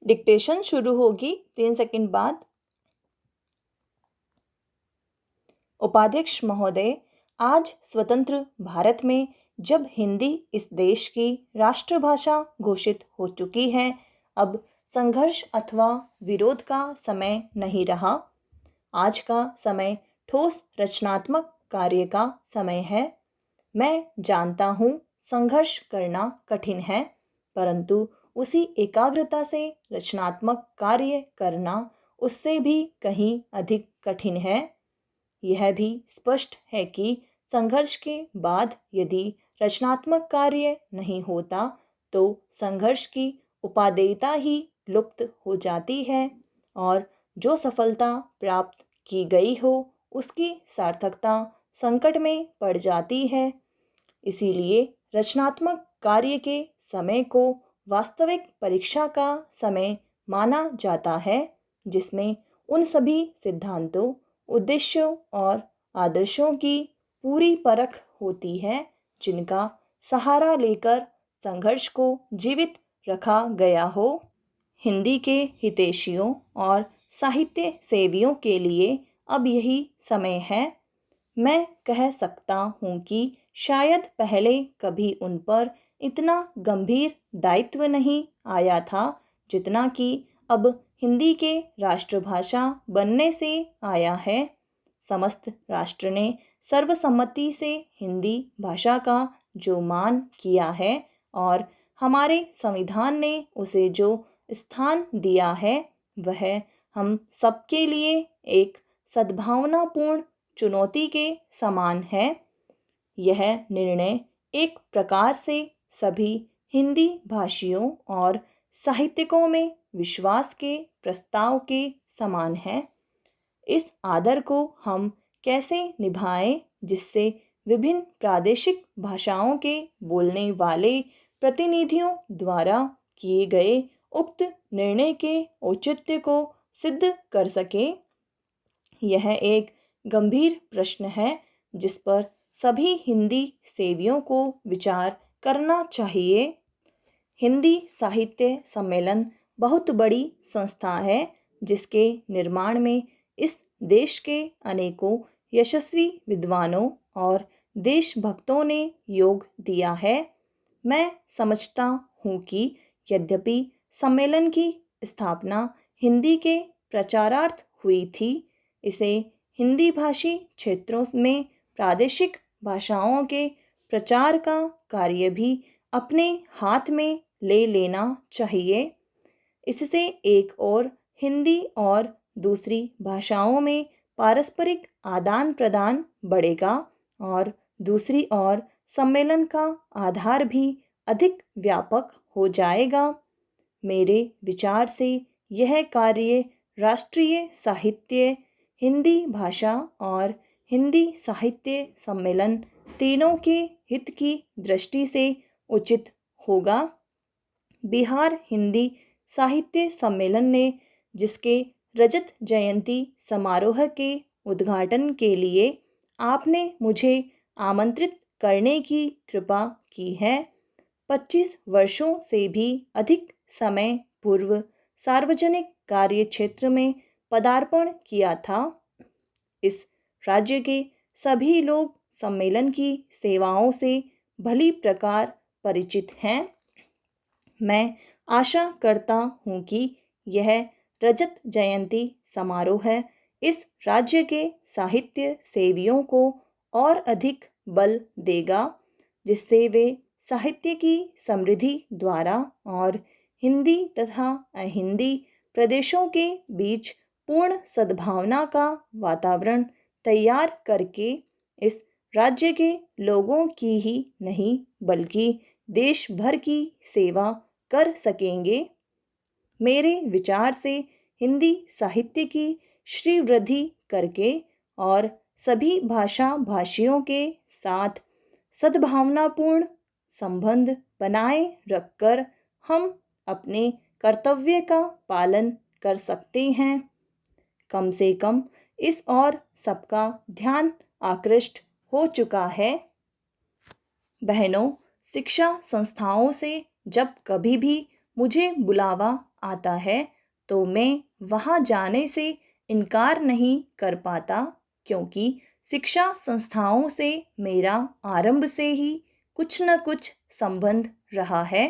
Dictation शुरू होगी 3 second बाद। उपाध्यक्ष महोदय, आज स्वतंत्र भारत में जब हिंदी इस देश की राष्ट्रभाषा घोषित हो चुकी है, अब संघर्ष अथवा विरोध का समय नहीं रहा। आज का समय ठोस रचनात्मक कार्य का समय है। मैं जानता हूँ संघर्ष करना कठिन है, परंतु उसी एकाग्रता से रचनात्मक कार्य करना उससे भी कहीं अधिक कठिन है। यह भी स्पष्ट है कि संघर्ष के बाद यदि रचनात्मक कार्य नहीं होता तो संघर्ष की उपादेयता ही लुप्त हो जाती है और जो सफलता प्राप्त की गई हो उसकी सार्थकता संकट में पड़ जाती है। इसीलिए रचनात्मक कार्य के समय को वास्तविक परीक्षा का समय माना जाता है, जिसमें उन सभी सिद्धांतों, उद्देश्यों और आदर्शों की पूरी परख होती है जिनका सहारा लेकर संघर्ष को जीवित रखा गया हो। हिंदी के हितैषियों और साहित्य सेवियों के लिए अब यही समय है। मैं कह सकता हूँ कि शायद पहले कभी उन पर इतना गंभीर दायित्व नहीं आया था जितना कि अब हिंदी के राष्ट्रभाषा बनने से आया है। समस्त राष्ट्र ने सर्वसम्मति से हिंदी भाषा का जो मान किया है और हमारे संविधान ने उसे जो स्थान दिया है, वह हम सबके लिए एक सद्भावनापूर्ण चुनौती के समान है। यह निर्णय एक प्रकार से सभी हिंदी भाषियों और साहित्यिकों में विश्वास के प्रस्ताव के समान है। इस आदर को हम कैसे निभाएं जिससे विभिन्न प्रादेशिक भाषाओं के बोलने वाले प्रतिनिधियों द्वारा किए गए उक्त निर्णय के औचित्य को सिद्ध कर सके। यह एक गंभीर प्रश्न है जिस पर सभी हिंदी सेवियों को विचार करना चाहिए। हिंदी साहित्य सम्मेलन बहुत बड़ी संस्था है जिसके निर्माण में इस देश के अनेकों यशस्वी विद्वानों और देशभक्तों ने योग दिया है। मैं समझता हूँ कि यद्यपि सम्मेलन की स्थापना हिंदी के प्रचारार्थ हुई थी, इसे हिंदी भाषी क्षेत्रों में प्रादेशिक भाषाओं के प्रचार का कार्य भी अपने हाथ में ले लेना चाहिए। इससे एक और हिंदी और दूसरी भाषाओं में पारस्परिक आदान प्रदान बढ़ेगा और दूसरी ओर सम्मेलन का आधार भी अधिक व्यापक हो जाएगा। मेरे विचार से यह कार्य राष्ट्रीय साहित्य, हिंदी भाषा और हिंदी साहित्य सम्मेलन तीनों के हित की दृष्टि से उचित होगा। बिहार हिंदी साहित्य सम्मेलन ने जिसके रजत जयंती समारोह के उद्घाटन के लिए आपने मुझे आमंत्रित करने की कृपा की है, 25 वर्षों से भी अधिक समय पूर्व सार्वजनिक कार्य क्षेत्र में पदार्पण किया था। इस राज्य के सभी लोग सम्मेलन की सेवाओं से भली प्रकार परिचित हैं। मैं आशा करता हूँ कि यह रजत जयंती समारोह इस राज्य के साहित्य सेवियों को और अधिक बल देगा, जिससे वे साहित्य की समृद्धि द्वारा और हिंदी तथा अहिंदी प्रदेशों के बीच पूर्ण सद्भावना का वातावरण तैयार करके इस राज्य के लोगों की ही नहीं बल्कि देश भर की सेवा कर सकेंगे। मेरे विचार से हिंदी साहित्य की श्रीवृद्धि करके और सभी भाषा भाषियों के साथ सद्भावनापूर्ण संबंध बनाए रखकर हम अपने कर्तव्य का पालन कर सकते हैं। कम से कम इस और सबका ध्यान आकृष्ट हो चुका है। बहनों, शिक्षा संस्थाओं से जब कभी भी मुझे बुलावा आता है तो मैं वहाँ जाने से इनकार नहीं कर पाता, क्योंकि शिक्षा संस्थाओं से मेरा आरंभ से ही कुछ न कुछ संबंध रहा है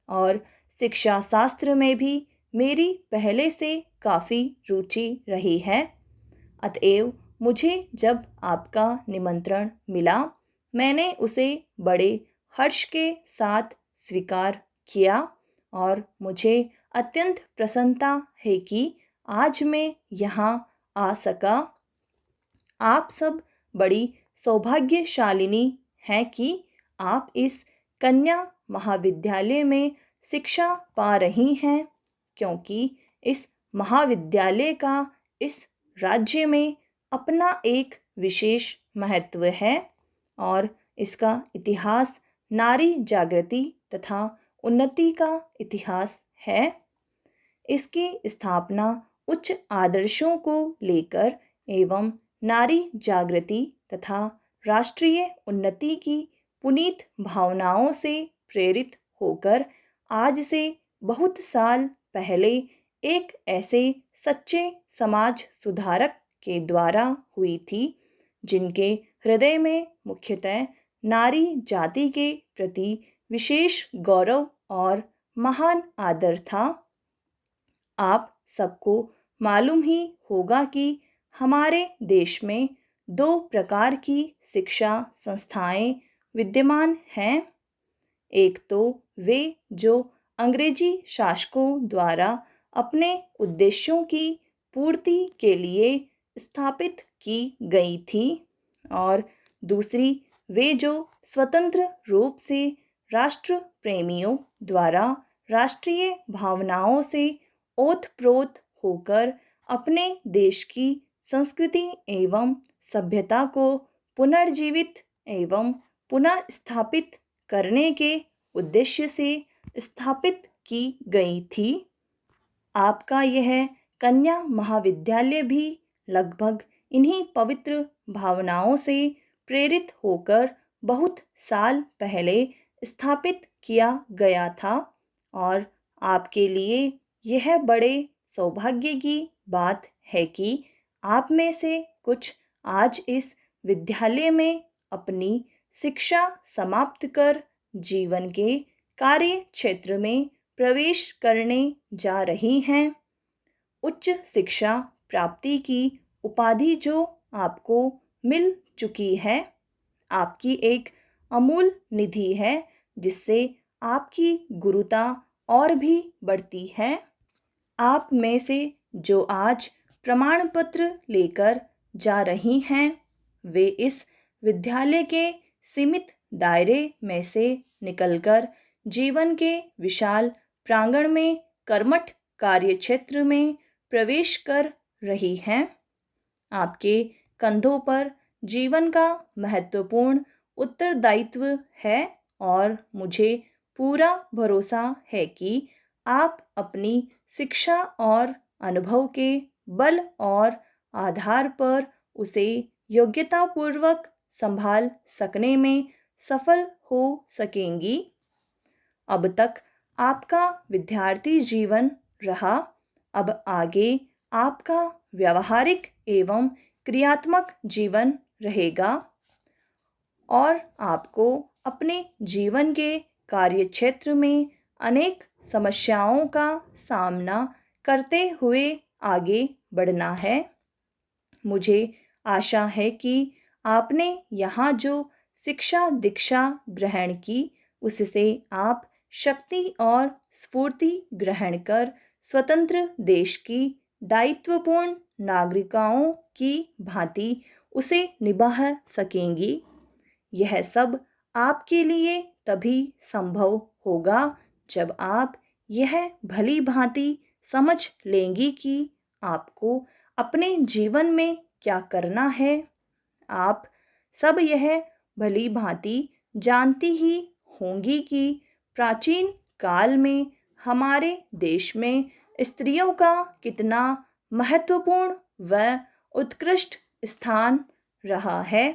और शिक्षा शास्त्र में भी मेरी पहले से काफ़ी रुचि रही है। अतएव मुझे जब आपका निमंत्रण मिला, मैंने उसे बड़े हर्ष के साथ स्वीकार किया और मुझे अत्यंत प्रसन्नता है कि आज मैं यहाँ आ सका। आप सब बड़ी सौभाग्यशालिनी हैं कि आप इस कन्या महाविद्यालय में शिक्षा पा रही हैं, क्योंकि इस महाविद्यालय का इस राज्य में अपना एक विशेष महत्व है और इसका इतिहास नारी जागृति तथा उन्नति का इतिहास है। इसकी स्थापना उच्च आदर्शों को लेकर एवं नारी जागृति तथा राष्ट्रीय उन्नति की पुनीत भावनाओं से प्रेरित होकर आज से बहुत साल पहले एक ऐसे सच्चे समाज सुधारक के द्वारा हुई थी, जिनके हृदय में मुख्यतः नारी जाति के प्रति विशेष गौरव और महान आदर था। आप सबको मालूम ही होगा कि हमारे देश में दो प्रकार की शिक्षा संस्थाएं विद्यमान हैं। एक तो वे जो अंग्रेजी शासकों द्वारा अपने उद्देश्यों की पूर्ति के लिए स्थापित की गई थी और दूसरी वे जो स्वतंत्र रूप से राष्ट्र प्रेमियों द्वारा राष्ट्रीय भावनाओं से ओतप्रोत होकर अपने देश की संस्कृति एवं सभ्यता को पुनर्जीवित एवं पुनः स्थापित करने के उद्देश्य से स्थापित की गई थी। आपका यह कन्या महाविद्यालय भी लगभग इन्हीं पवित्र भावनाओं से प्रेरित होकर बहुत साल पहले स्थापित किया गया था और आपके लिए यह बड़े सौभाग्य की बात है कि आप में से कुछ आज इस विद्यालय में अपनी शिक्षा समाप्त कर जीवन के कार्य क्षेत्र में प्रवेश करने जा रही हैं। उच्च शिक्षा प्राप्ति की उपाधि जो आपको मिल चुकी है, आपकी एक अमूल निधि है, जिससे आपकी गुरुता और भी बढ़ती है। आप में से जो आज प्रमाण पत्र लेकर जा रही हैं, वे इस विद्यालय के सीमित दायरे में से निकलकर जीवन के विशाल प्रांगण में कर्मठ कार्यक्षेत्र में प्रवेश कर रही हैं। आपके कंधों पर जीवन का महत्वपूर्ण उत्तरदायित्व है और मुझे पूरा भरोसा है कि आप अपनी शिक्षा और अनुभव के बल और आधार पर उसे योग्यतापूर्वक संभाल सकने में सफल हो सकेंगी। अब तक आपका विद्यार्थी जीवन रहा, अब आगे आपका व्यावहारिक एवं क्रियात्मक जीवन रहेगा और आपको अपने जीवन के कार्यक्षेत्र में अनेक समस्याओं का सामना करते हुए आगे बढ़ना है। मुझे आशा है कि आपने यहाँ जो शिक्षा दीक्षा ग्रहण की, उससे आप शक्ति और स्फूर्ति ग्रहण कर स्वतंत्र देश की दायित्वपूर्ण नागरिकाओं की भांति उसे निभा सकेंगी। यह सब आपके लिए तभी संभव होगा जब आप यह भली भांति समझ लेंगी कि आपको अपने जीवन में क्या करना है। आप सब यह भली भांति जानती ही होंगी कि प्राचीन काल में हमारे देश में स्त्रियों का कितना महत्वपूर्ण व उत्कृष्ट स्थान रहा है।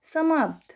समाप्त।